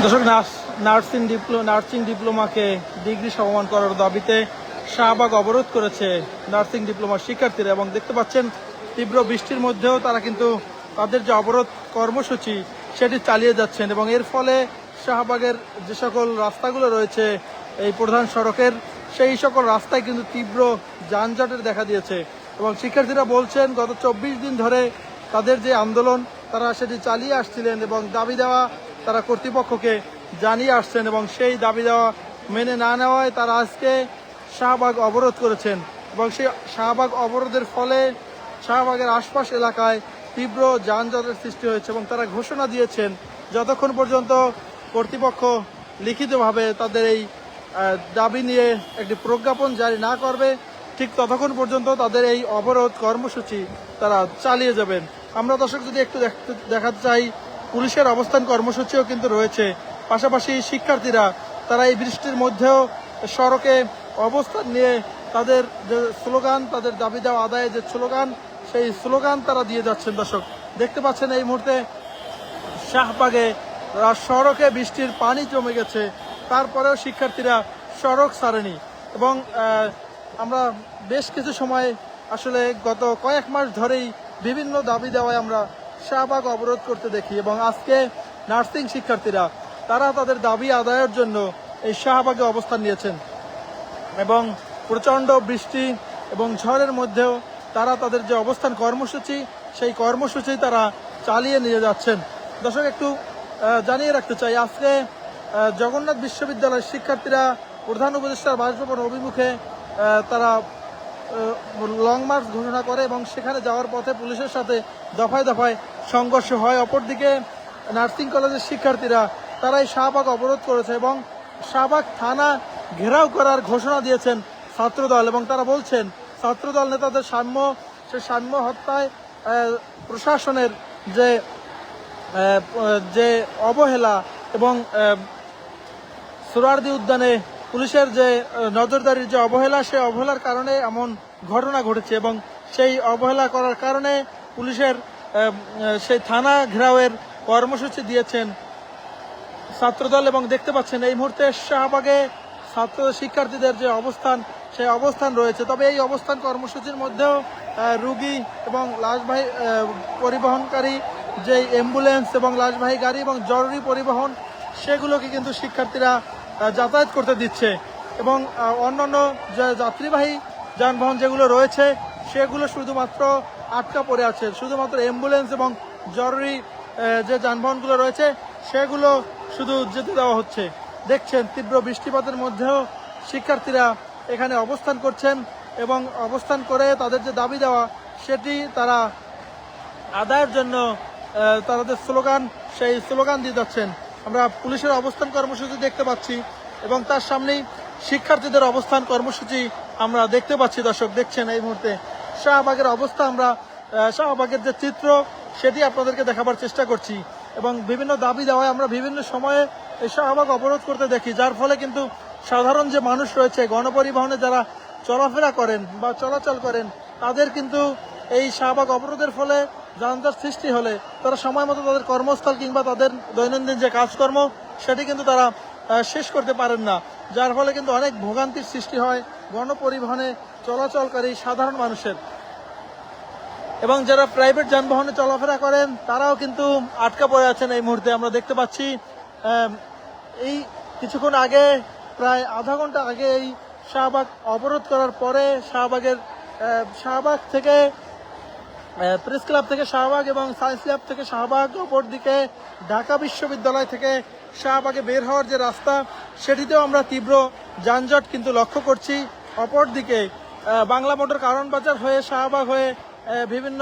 দর্শক, nursing ডিপ্লোমাকে degree সমমান করার দাবিতে শাহবাগ অবরোধ করেছে নার্সিং ডিপ্লোমার শিক্ষার্থীরা। এবং দেখতে পাচ্ছেন তীব্র বৃষ্টির মধ্যেও তারা কিন্তু তাদের যে অবরোধ কর্মসূচি সেটি চালিয়ে যাচ্ছেন। এবং এর ফলে শাহবাগের যে সকল রাস্তাগুলো রয়েছে এই প্রধান সড়কের, সেই সকল রাস্তায় কিন্তু তীব্র যানজটের দেখা দিয়েছে। এবং শিক্ষার্থীরা বলছেন গত 24 দিন ধরে তাদের যে আন্দোলন তারা সেটি চালিয়ে আসছিলেন এবং দাবি দেওয়া তারা কর্তৃপক্ষকে জানিয়ে আসছেন, এবং সেই দাবি দেওয়া মেনে না নেওয়ায় তারা আজকে শাহবাগ অবরোধ করেছেন। এবং সেই শাহবাগ অবরোধের ফলে শাহবাগের আশপাশ এলাকায় তীব্র যানজটের সৃষ্টি হয়েছে। এবং তারা ঘোষণা দিয়েছেন যতক্ষণ পর্যন্ত কর্তৃপক্ষ লিখিতভাবে তাদের এই দাবি নিয়ে একটি প্রজ্ঞাপন জারি না করবে, ঠিক ততক্ষণ পর্যন্ত তাদের এই অবরোধ কর্মসূচি তারা চালিয়ে যাবেন। আমরা দর্শক যদি একটু দেখাতে চাই, পুলিশের অবস্থান কর্মসূচিও কিন্তু রয়েছে। পাশাপাশি শিক্ষার্থীরা তারা এই বৃষ্টির মধ্যেও সড়কে অবস্থান নিয়ে তাদের যে স্লোগান, তাদের দাবি দেওয়া আদায়ের যে স্লোগান, সেই স্লোগান তারা দিয়ে যাচ্ছেন। দর্শক দেখতে পাচ্ছেন এই মুহূর্তে শাহবাগে সড়কে বৃষ্টির পানি জমে গেছে, তারপরেও শিক্ষার্থীরা সড়ক ছাড়েনি। এবং আমরা বেশ কিছু সময় আসলে গত কয়েক মাস ধরেই বিভিন্ন দাবি দেওয়ায় আমরা শাহবাগ অবরোধ করতে দেখি। এবং আজকে নার্সিং শিক্ষার্থীরা তারা তাদের দাবি আদায়ের জন্য এই শাহবাগে অবস্থান নিয়েছেন। এবং প্রচণ্ড বৃষ্টি এবং ঝড়ের মধ্যেও তারা তাদের যে অবস্থান কর্মসূচি সেই কর্মসূচি তারা চালিয়ে নিয়ে যাচ্ছেন। দর্শক একটু জানিয়ে রাখতে চাই, আজকে জগন্নাথ বিশ্ববিদ্যালয়ের শিক্ষার্থীরা প্রধান উপদেষ্টার বাসভবন অভিমুখে তারা লং মার্চ ঘোষণা করে এবং সেখানে যাওয়ার পথে পুলিশের সাথে দফায় দফায় সংঘর্ষ হয়। অপরদিকে নার্সিং কলেজের শিক্ষার্থীরা তারা এই শাহবাগ অবরোধ করেছে এবং শাহবাগ থানা ঘেরাও করার ঘোষণা দিয়েছেন ছাত্রদল। এবং তারা বলছেন ছাত্রদল নেতাদের সাম্য হত্যায় প্রশাসনের যে অবহেলা এবং সোহরাওয়ার্দী উদ্যানে পুলিশের যে নজরদারির যে অবহেলা, সেই অবহেলার কারণে এমন ঘটনা ঘটেছে। এবং সেই অবহেলা করার কারণে পুলিশের সেই থানা ঘেরাওয়ের কর্মসূচি দিয়েছেন ছাত্রদল। এবং দেখতে পাচ্ছেন এই মুহূর্তে শাহবাগে ছাত্র শিক্ষার্থীদের যে অবস্থান, সেই অবস্থান রয়েছে। তবে এই অবস্থান কর্মসূচির মধ্যেও রুগী এবং লাশবাহী পরিবহনকারী যে অ্যাম্বুলেন্স এবং লাশবাহী গাড়ি এবং জরুরি পরিবহন, সেগুলোকে কিন্তু শিক্ষার্থীরা যাতায়াত করতে দিচ্ছে। এবং অন্যান্য যে যাত্রীবাহী যানবাহন যেগুলো রয়েছে সেগুলো শুধুমাত্র আটকা পড়ে আছে। শুধুমাত্র অ্যাম্বুলেন্স এবং জরুরি যে যানবাহনগুলো রয়েছে সেগুলো শুধু যেতে দেওয়া হচ্ছে। দেখছেন তীব্র বৃষ্টিপাতের মধ্যেও শিক্ষার্থীরা এখানে অবস্থান করছেন এবং অবস্থান করে তাদের যে দাবি দেওয়া সেটি তারা আদায়ের জন্য তাদের স্লোগান, সেই স্লোগান দিয়ে যাচ্ছেন। আমরা পুলিশের অবস্থান কর্মসূচি দেখতে পাচ্ছি এবং তার সামনেই শিক্ষার্থীদের অবস্থান কর্মসূচি আমরা দেখতে পাচ্ছি। দর্শক দেখছেন এই মুহূর্তে শাহবাগের অবস্থা, আমরা শাহবাগের যে চিত্র সেটি আপনাদেরকে দেখাবার চেষ্টা করছি। এবং বিভিন্ন দাবি দেওয়ায় আমরা বিভিন্ন সময়ে এই শাহবাগ অবরোধ করতে দেখি, যার ফলে কিন্তু সাধারণ যে মানুষ রয়েছে, গণপরিবহনে যারা চলাফেরা করেন বা চলাচল করেন, তাদের কিন্তু এই শাহবাগ অবরোধের ফলে যানজট সৃষ্টি হলে তারা সময় মতো তাদের কর্মস্থল কিংবা তাদের দৈনন্দিন যে কাজকর্ম সেটি কিন্তু তারা শেষ করতে পারেন না, যার ফলে কিন্তু অনেক ভোগান্তির সৃষ্টি হয় গণপরিবহনে চলাচলকারী সাধারণ মানুষের। এবং যারা প্রাইভেট যানবাহনে চলাফেরা করেন তারাও কিন্তু আটকা পড়ে আছেন। এই মুহূর্তে আমরা দেখতে পাচ্ছি এই কিছুক্ষণ আগে, প্রায় আধা ঘন্টা আগে এই শাহবাগ অবরোধ করার পরে শাহবাগ থেকে প্রেস ক্লাব থেকে শাহবাগ এবং সায়েন্স ল্যাব থেকে শাহবাগ, অপরদিকে ঢাকা বিশ্ববিদ্যালয় থেকে শাহবাগে বের হওয়ার যে রাস্তা সেটিতেও আমরা তীব্র যানজট কিন্তু লক্ষ্য করছি। অপরদিকে বাংলা মোটর কারণ বাজার হয়ে শাহবাগ হয়ে বিভিন্ন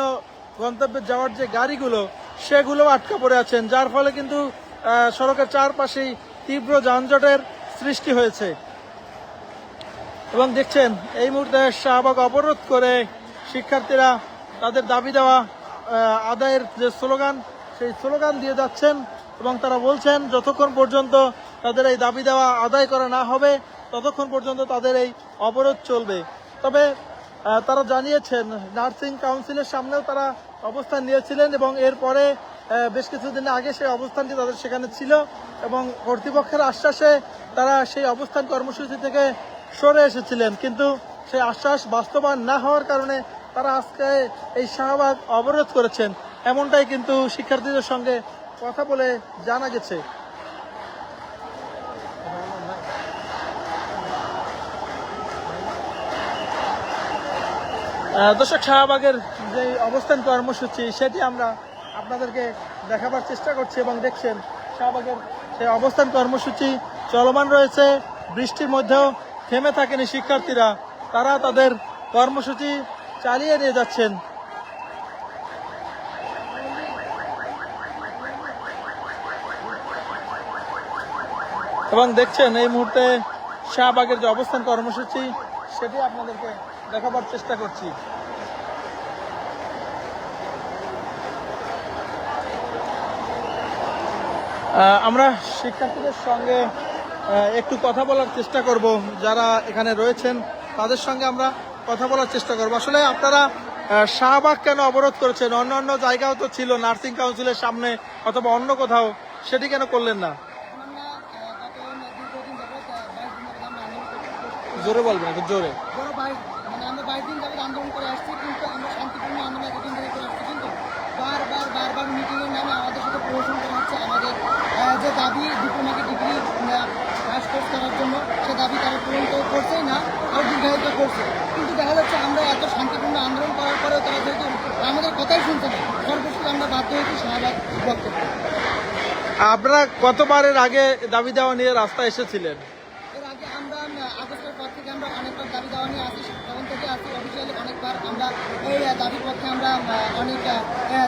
গন্তব্যে যাওয়ার যে গাড়িগুলো সেগুলো আটকা পড়ে আছেন, যার ফলে কিন্তু সড়কের চারপাশেই তীব্র যানজটের সৃষ্টি হয়েছে। এবং দেখছেন এই মুহূর্তে শাহবাগ অবরোধ করে শিক্ষার্থীরা তাদের দাবি দেওয়া আদায়ের যে স্লোগান, সেই স্লোগান দিয়ে যাচ্ছেন। এবং তারা বলছেন যতক্ষণ পর্যন্ত তাদের এই দাবি দেওয়া আদায় করা না হবে ততক্ষণ পর্যন্ত তাদের এই অবরোধ চলবে। তবে তারা জানিয়েছেন নার্সিং কাউন্সিলের সামনেও তারা অবস্থান নিয়েছিলেন এবং এরপরে বেশ কিছুদিন আগে সেই অবস্থানটি তাদের সেখানে ছিল এবং কর্তৃপক্ষের আশ্বাসে তারা সেই অবস্থান কর্মসূচি থেকে সরে এসেছিলেন, কিন্তু সেই আশ্বাস বাস্তবায়ন না হওয়ার কারণে তারা আজকে এই শাহবাগ অবরোধ করেছেন, এমনটাই কিন্তু শিক্ষার্থীদের সঙ্গে কথা বলে জানা গেছে। দর্শক, শাহবাগের যে অবস্থান কর্মসূচি সেটি আমরা আপনাদেরকে দেখাবার চেষ্টা করছি এবং দেখছেন শাহবাগের সেই অবস্থান কর্মসূচি চলমান রয়েছে। বৃষ্টির মধ্যেও থেমে থাকেনি শিক্ষার্থীরা, তারা তাদের কর্মসূচি চালিয়ে নিয়ে যাচ্ছেন। এবং দেখছেন এই মুহূর্তে শাহবাগের যে অবস্থান কর্মসূচি সেটি আপনাদেরকে দেখাবার চেষ্টা করছি। আমরা শিক্ষার্থীদের সঙ্গে একটু কথা বলার চেষ্টা করব, যারা এখানে রয়েছেন তাদের সঙ্গে আমরা কথা বলার চেষ্টা করব। আসলে আপনারা শাহবাগ কেন অবরোধ করেছেন? অন্য জায়গাও তো ছিল, নার্সিং কাউন্সিলের সামনে অথবা অন্য কোথাও, সেটি কেন করলেন না? জোরে বলবেন, একটু জোরে। আমরা 22 দিন যাবত আন্দোলন করে আসছি, কিন্তু আমরা শান্তিপূর্ণ আন্দোলন এতদিন ধরে করে আসছি, কিন্তু বারবার মিটিংয়ের নামে আমাদের সাথে প্রহসন করা হচ্ছে। আমাদের যে দাবি ডিপ্লোমাকে ডিগ্রি পাস কোর্স করার জন্য, সে দাবি তারা পূরণ তো করছেই না, আর দীর্ঘায়িত করছে। কিন্তু দেখা যাচ্ছে আমরা এত শান্তিপূর্ণ আন্দোলন করার পরেও তারা যেহেতু আমাদের কথাই শুনছে না, সর্বশেষ আমরা বাধ্য হয়েছি শাহবাগ ব্লক করতে। আপনারা কতবারের আগে দাবি দেওয়া নিয়ে রাস্তায় এসেছিলেন? এর আগে আমরা আগস্টের পর থেকে আমরা অনেকবার দাবি দেওয়া নিয়ে আসি, তখন থেকে আসি অফিসিয়ালি অনেকবার আমরা এই দাবির পক্ষে আমরা অনেক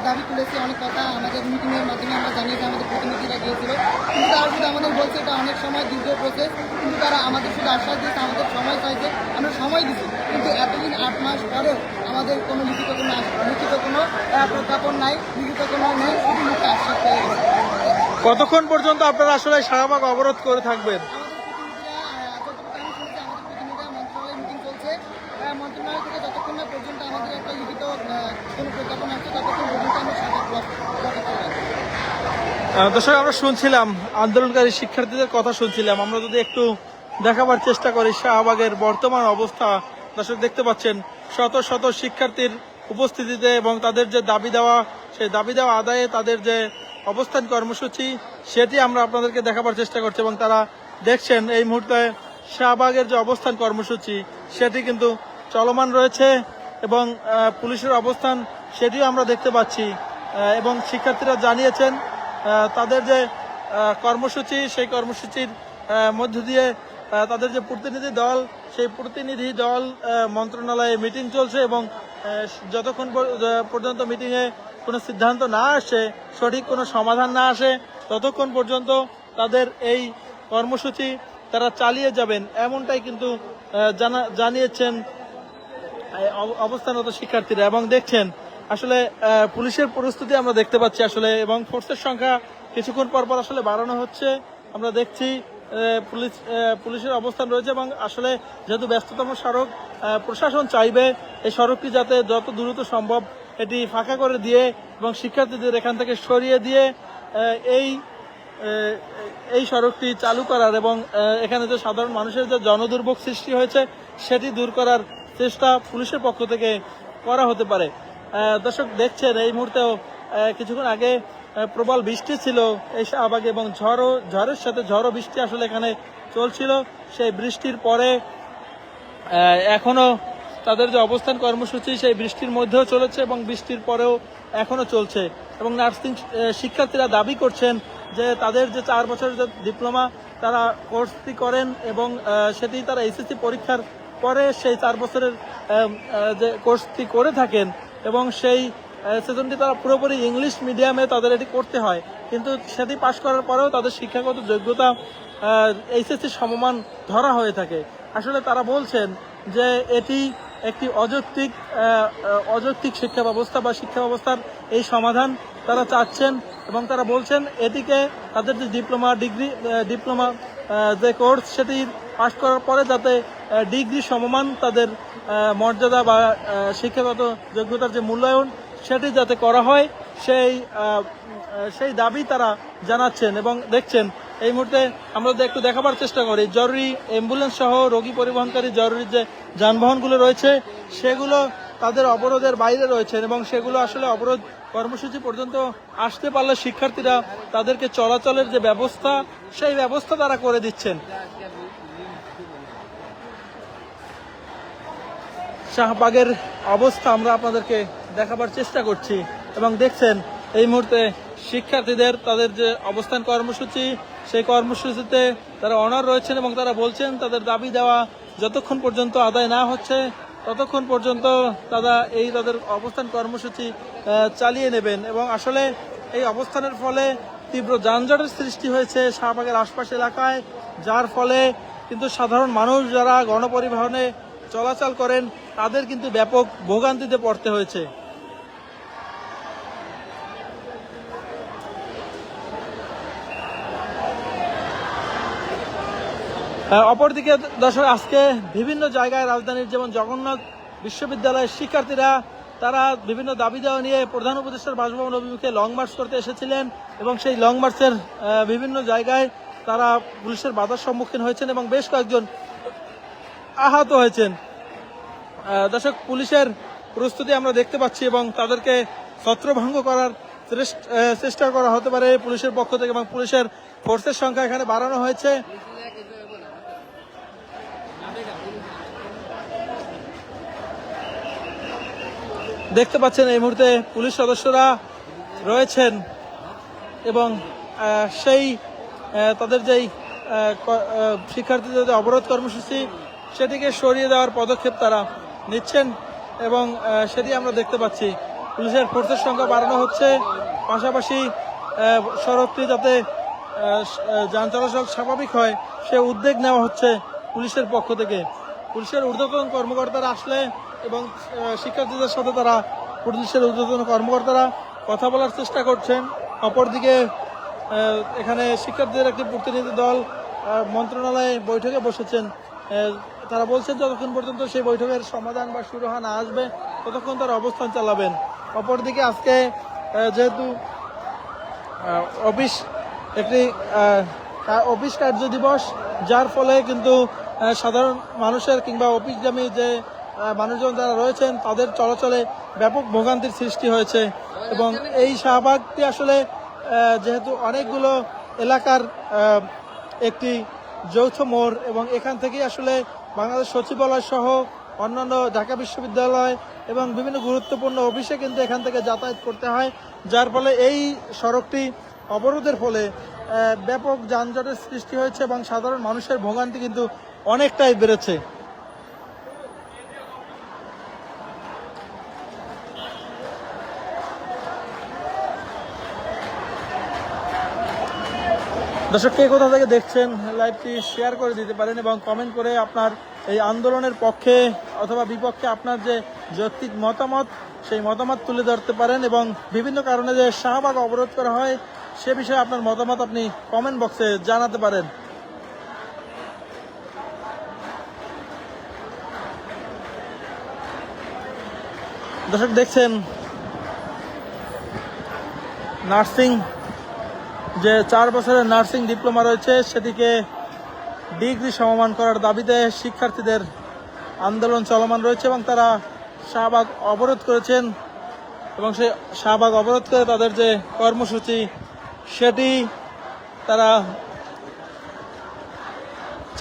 দাবি তুলেছি, অনেক কথা আমাদের মিটিংয়ের মাধ্যমে আমরা জানিয়েছি, আমাদের প্রতিনিধিরা গিয়েছিল। কিন্তু তারা শুধু আমাদের বলছে এটা অনেক সময় দীর্ঘ প্রসেস, কিন্তু তারা আমাদের শুধু আশ্বাস দিয়েছে, আমাদের সময় চাইছে, আমরা সময় দিচ্ছি, কিন্তু এতদিন 8 মাস পরেও আমাদের কোনো লিখিত কোনো প্রজ্ঞাপন নাই, লিখিত কোনো নেই, শুধু মুখে আশ্বাস পেয়ে গেছে। কতক্ষণ পর্যন্ত আপনারা আসলে শাহবাগ অবরোধ করে থাকবেন? মন্ত্রণালয় থেকে যতক্ষণ না পর্যন্ত আমাদের একটা লিখিত কোনো প্রজ্ঞাপন আসছে ততক্ষণ পর্যন্ত আমরা শাহবাগ ব্লক করতে। দর্শক, আমরা শুনছিলাম আন্দোলনকারী শিক্ষার্থীদের কথা শুনছিলাম। আমরা যদি একটু দেখাবার চেষ্টা করি শাহবাগের বর্তমান অবস্থা, দর্শক দেখতে পাচ্ছেন শত শত শিক্ষার্থীর উপস্থিতিতে এবং তাদের যে দাবি দেওয়া, সেই দাবি দেওয়া আদায়ে তাদের যে অবস্থান কর্মসূচি সেটি আমরা আপনাদেরকে দেখাবার চেষ্টা করছি। এবং তারা দেখছেন এই মুহূর্তে শাহবাগের যে অবস্থান কর্মসূচি সেটি কিন্তু চলমান রয়েছে এবং পুলিশের অবস্থান সেটিও আমরা দেখতে পাচ্ছি। এবং শিক্ষার্থীরা জানিয়েছেন তাদের যে কর্মসূচি, সেই কর্মসূচির মধ্য দিয়ে তাদের যে প্রতিনিধি দল, সেই প্রতিনিধি দল মন্ত্রণালয়ে মিটিং চলছে এবং যতক্ষণ পর্যন্ত মিটিংয়ে কোনো সিদ্ধান্ত না আসে, সঠিক কোনো সমাধান না আসে, ততক্ষণ পর্যন্ত তাদের এই কর্মসূচি তারা চালিয়ে যাবেন, এমনটাই কিন্তু জানিয়েছেন অবস্থানরত শিক্ষার্থীরা। এবং দেখছেন আসলে পুলিশের প্রস্তুতি আমরা দেখতে পাচ্ছি আসলে, এবং ফোর্সের সংখ্যা কিছুক্ষণ পর আসলে বাড়ানো হচ্ছে। আমরা দেখছি পুলিশের অবস্থান রয়েছে এবং আসলে যেহেতু ব্যস্ততম সড়ক, প্রশাসন চাইবে এই সড়কটি যাতে যত দ্রুত সম্ভব এটি ফাঁকা করে দিয়ে এবং শিক্ষার্থীদের এখান থেকে সরিয়ে দিয়ে এই সড়কটি চালু করার এবং এখানে যে সাধারণ মানুষের যে জনদুর্ভোগ সৃষ্টি হয়েছে সেটি দূর করার চেষ্টা পুলিশের পক্ষ থেকে করা হতে পারে। দর্শক দেখছেন এই মুহূর্তেও কিছুক্ষণ আগে প্রবল বৃষ্টি ছিল এই শাহবাগে এবং ঝড়ের সাথে ঝড়ো বৃষ্টি আসলে এখানে চলছিল। সেই বৃষ্টির পরে এখনো তাদের যে অবস্থান কর্মসূচি সেই বৃষ্টির মধ্যেও চলেছে এবং বৃষ্টির পরেও এখনো চলছে। এবং নার্সিং শিক্ষার্থীরা দাবি করছেন যে তাদের যে 4 বছরের যে ডিপ্লোমা তারা কোর্সটি করেন এবং সেটি তারা এসএসসি পরীক্ষার পরে সেই 4 বছরের যে কোর্সটি করে থাকেন এবং সেই সেশনটি তারা পুরোপুরি ইংলিশ মিডিয়ামে তাদের এটি করতে হয়, কিন্তু সেটি পাশ করার পরেও তাদের শিক্ষাগত যোগ্যতা এইচএসসি সমমান ধরা হয়ে থাকে। আসলে তারা বলছেন যে এটি একটি অযৌক্তিক শিক্ষা ব্যবস্থা বা শিক্ষা ব্যবস্থার এই সমাধান তারা চাচ্ছেন এবং তারা বলছেন এটিকে তাদের যে ডিপ্লোমা যে কোর্স সেটি পাশ করার পরে যাতে ডিগ্রি সমমান তাদের মর্যাদা বা শিক্ষাগত যোগ্যতার যে মূল্যায়ন সেটি যাতে করা হয়, সেই দাবি তারা জানাচ্ছেন। এবং দেখছেন এই মুহূর্তে আমরা যদি একটু দেখাবার চেষ্টা করি, জরুরি অ্যাম্বুলেন্স সহ রোগী পরিবহনকারী জরুরি যে যানবাহনগুলো রয়েছে সেগুলো তাদের অবরোধের বাইরে রয়েছেন এবং সেগুলো আসলে অবরোধ কর্মসূচি পর্যন্ত আসতে পারলে শিক্ষার্থীরা তাদেরকে চলাচলের যে ব্যবস্থা সেই ব্যবস্থা তারা করে দিচ্ছেন। শাহবাগের অবস্থা আমরা আপনাদেরকে দেখাবার চেষ্টা করছি এবং দেখছেন এই মুহূর্তে শিক্ষার্থীদের তাদের যে অবস্থান কর্মসূচি সেই কর্মসূচিতে তারা অনড় রয়েছেন এবং তারা বলছেন তাদের দাবি দেওয়া যতক্ষণ পর্যন্ত আদায় না হচ্ছে ততক্ষণ পর্যন্ত তাদের অবস্থান কর্মসূচি চালিয়ে নেবেন। এবং আসলে এই অবস্থানের ফলে তীব্র যানজটের সৃষ্টি হয়েছে শাহবাগের আশপাশ এলাকায়, যার ফলে কিন্তু সাধারণ মানুষ যারা গণপরিবহনে চলাচল করেন তাদের কিন্তু ব্যাপক ভোগান্তিতে পড়তে হয়েছে। অপরদিকে দর্শক, আজকে বিভিন্ন জায়গায় রাজধানীর যেমন জগন্নাথ বিশ্ববিদ্যালয়ের শিক্ষার্থীরা তারা বিভিন্ন দাবি দেওয়া নিয়ে প্রধান উপদেষ্টার বাসভবন অভিমুখে লং মার্চ করতে এসেছিলেন এবং সেই লং মার্চের বিভিন্ন জায়গায় তারা পুলিশের বাধার সম্মুখীন হয়েছেন এবং বেশ কয়েকজন আহত হয়েছেন। দর্শক, পুলিশের প্রস্তুতি আমরা দেখতে পাচ্ছি এবং তাদেরকে ছত্রভঙ্গ করার চেষ্টা করা হতে পারে পুলিশের পক্ষ থেকে এবং পুলিশের ফোর্সের সংখ্যা এখানে বাড়ানো হয়েছে। দেখতে পাচ্ছেন এই মুহূর্তে পুলিশ সদস্যরা রয়েছেন এবং সেই তাদের যেই শিক্ষার্থীদের অবরোধ কর্মসূচি সেটিকে সরিয়ে দেওয়ার পদক্ষেপ তারা নিচ্ছেন এবং সেটি আমরা দেখতে পাচ্ছি। পুলিশের ফোর্সের সংখ্যা বাড়ানো হচ্ছে, পাশাপাশি সড়কটি যাতে যান চলাচল স্বাভাবিক হয় সে উদ্যোগ নেওয়া হচ্ছে পুলিশের পক্ষ থেকে। পুলিশের ঊর্ধ্বতন কর্মকর্তারা আসলে এবং শিক্ষার্থীদের সাথে পুলিশের ঊর্ধ্বতন কর্মকর্তারা কথা বলার চেষ্টা করছেন। অপরদিকে এখানে শিক্ষার্থীদের একটি প্রতিনিধি দল মন্ত্রণালয়ে বৈঠকে বসেছেন। তারা বলছেন যতক্ষণ পর্যন্ত সেই বৈঠকের সমাধান বা সুরাহা না আসবে ততক্ষণ তারা অবস্থান চালাবেন। অপরদিকে আজকে যেহেতু অফিস কার্য দিবস, যার ফলে কিন্তু সাধারণ মানুষের কিংবা অফিসগামী যে মানুষজন যারা রয়েছেন তাদের চলাচলে ব্যাপক ভোগান্তির সৃষ্টি হয়েছে এবং এই শাহবাগটি আসলে যেহেতু অনেকগুলো এলাকার একটি যৌথ মোড় এবং এখান থেকেই আসলে বাংলাদেশ সচিবালয় সহ অন্যান্য ঢাকা বিশ্ববিদ্যালয় এবং বিভিন্ন গুরুত্বপূর্ণ অফিসে কিন্তু এখান থেকে যাতায়াত করতে হয়, যার ফলে এই সড়কটি অবরোধের ফলে ব্যাপক যানজটের সৃষ্টি হয়েছে এবং সাধারণ মানুষের ভোগান্তি কিন্তু অনেকটাই বেড়েছে। দর্শক, কে কোথা থেকে দেখছেন লাইভটি শেয়ার করে দিতে পারেন এবং কমেন্ট করে আপনার এই আন্দোলনের পক্ষে অথবা বিপক্ষে আপনার যে যৌক্তিক মতামত সেই মতামত তুলে ধরতে পারেন এবং বিভিন্ন কারণে যে শাহবাগ অবরোধ করা হয় সে বিষয়ে আপনার মতামত আপনি কমেন্ট বক্সে জানাতে পারেন। দর্শক, দেখছেন নার্সিং যে 4 বছরের নার্সিং ডিপ্লোমা রয়েছে সেটিকে ডিগ্রি সমমান করার দাবিতে শিক্ষার্থীদের আন্দোলন চলমান রয়েছে এবং তারা শাহবাগ অবরোধ করেছেন এবং সেই শাহবাগ অবরোধ করে তাদের যে কর্মসূচি সেটি তারা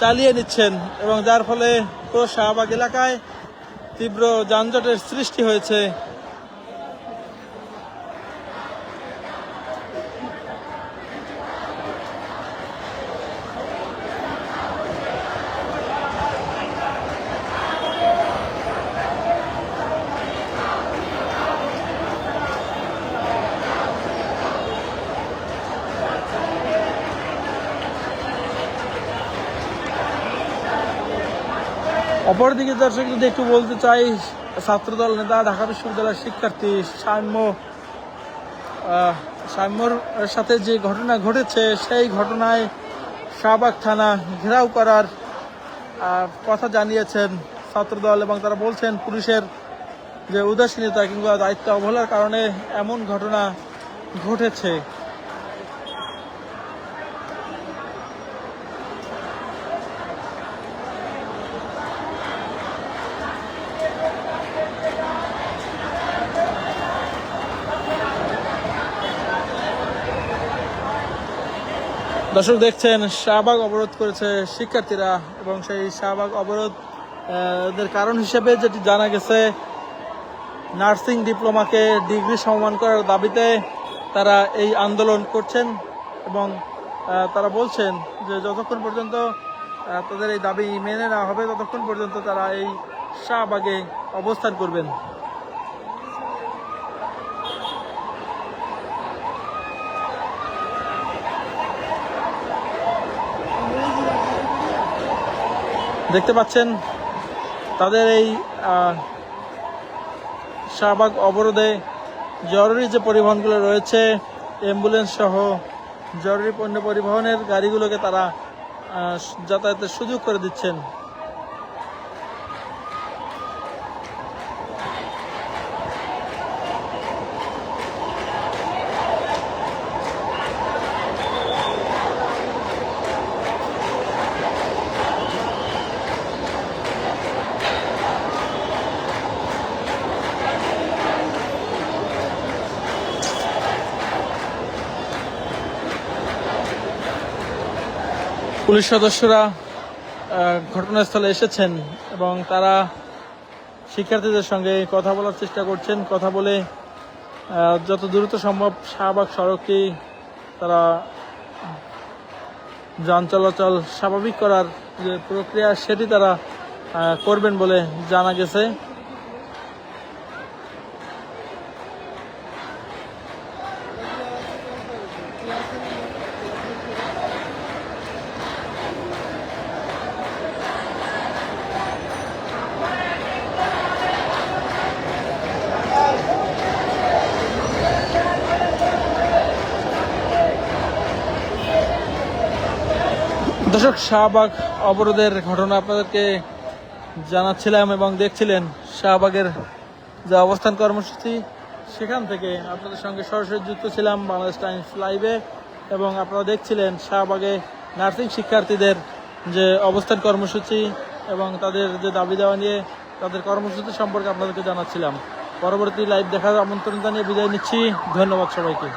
চালিয়ে নিচ্ছেন এবং যার ফলে পুরো শাহবাগ এলাকায় তীব্র যানজটের সৃষ্টি হয়েছে। অপরদিকে দর্শক, যদি একটু বলতে চাই, ছাত্রদল নেতা ঢাকা বিশ্ববিদ্যালয়ের শিক্ষার্থী সাম্যর সাথে যে ঘটনা ঘটেছে সেই ঘটনায় শাহবাগ থানা ঘেরাও করার কথা জানিয়েছেন ছাত্রদল এবং তারা বলছেন পুলিশের যে উদাসীনতা কিংবা দায়িত্ব অবহেলার কারণে এমন ঘটনা ঘটেছে। দর্শক দেখছেন শাহবাগ অবরোধ করেছে শিক্ষার্থীরা এবং সেই শাহবাগ অবরোধ এদের কারণ হিসেবে যেটি জানা গেছে নার্সিং ডিপ্লোমাকে ডিগ্রি সমমান করার দাবিতে তারা এই আন্দোলন করছেন এবং তারা বলছেন যে যতক্ষণ পর্যন্ত তাদের এই দাবি মেনে নেওয়া হবে ততক্ষণ পর্যন্ত তারা এই শাহবাগে অবস্থান করবেন। দেখতে পাচ্ছেন তাদের এই শাহবাগ অবরোধে জরুরি যে পরিবহনগুলো রয়েছে অ্যাম্বুলেন্স সহ জরুরি পণ্য পরিবহনের গাড়িগুলোকে তারা যাতায়াতের সুযোগ করে দিচ্ছেন। পুলিশ সদস্যরা ঘটনাস্থলে এসেছেন এবং তারা শিক্ষার্থীদের সঙ্গে কথা বলার চেষ্টা করছেন। কথা বলে যত দ্রুত সম্ভব শাহবাগ সড়কটি তারা যান চলাচল স্বাভাবিক করার যে প্রক্রিয়া সেটি তারা করবেন বলে জানা গেছে। দর্শক শাহবাগ অবরোধের ঘটনা আপনাদেরকে জানাচ্ছিলাম এবং দেখছিলেন শাহবাগের যে অবস্থান কর্মসূচি সেখান থেকে আপনাদের সঙ্গে সরাসরি যুক্ত ছিলাম বাংলাদেশ টাইমস লাইভে এবং আপনারা দেখছিলেন শাহবাগে নার্সিং শিক্ষার্থীদের যে অবস্থান কর্মসূচি এবং তাদের যে দাবি দেওয়া নিয়ে তাদের কর্মসূচি সম্পর্কে আপনাদেরকে জানাচ্ছিলাম। পরবর্তী লাইভ দেখার আমন্ত্রণ জানিয়ে বিদায় নিচ্ছি। ধন্যবাদ সবাইকে।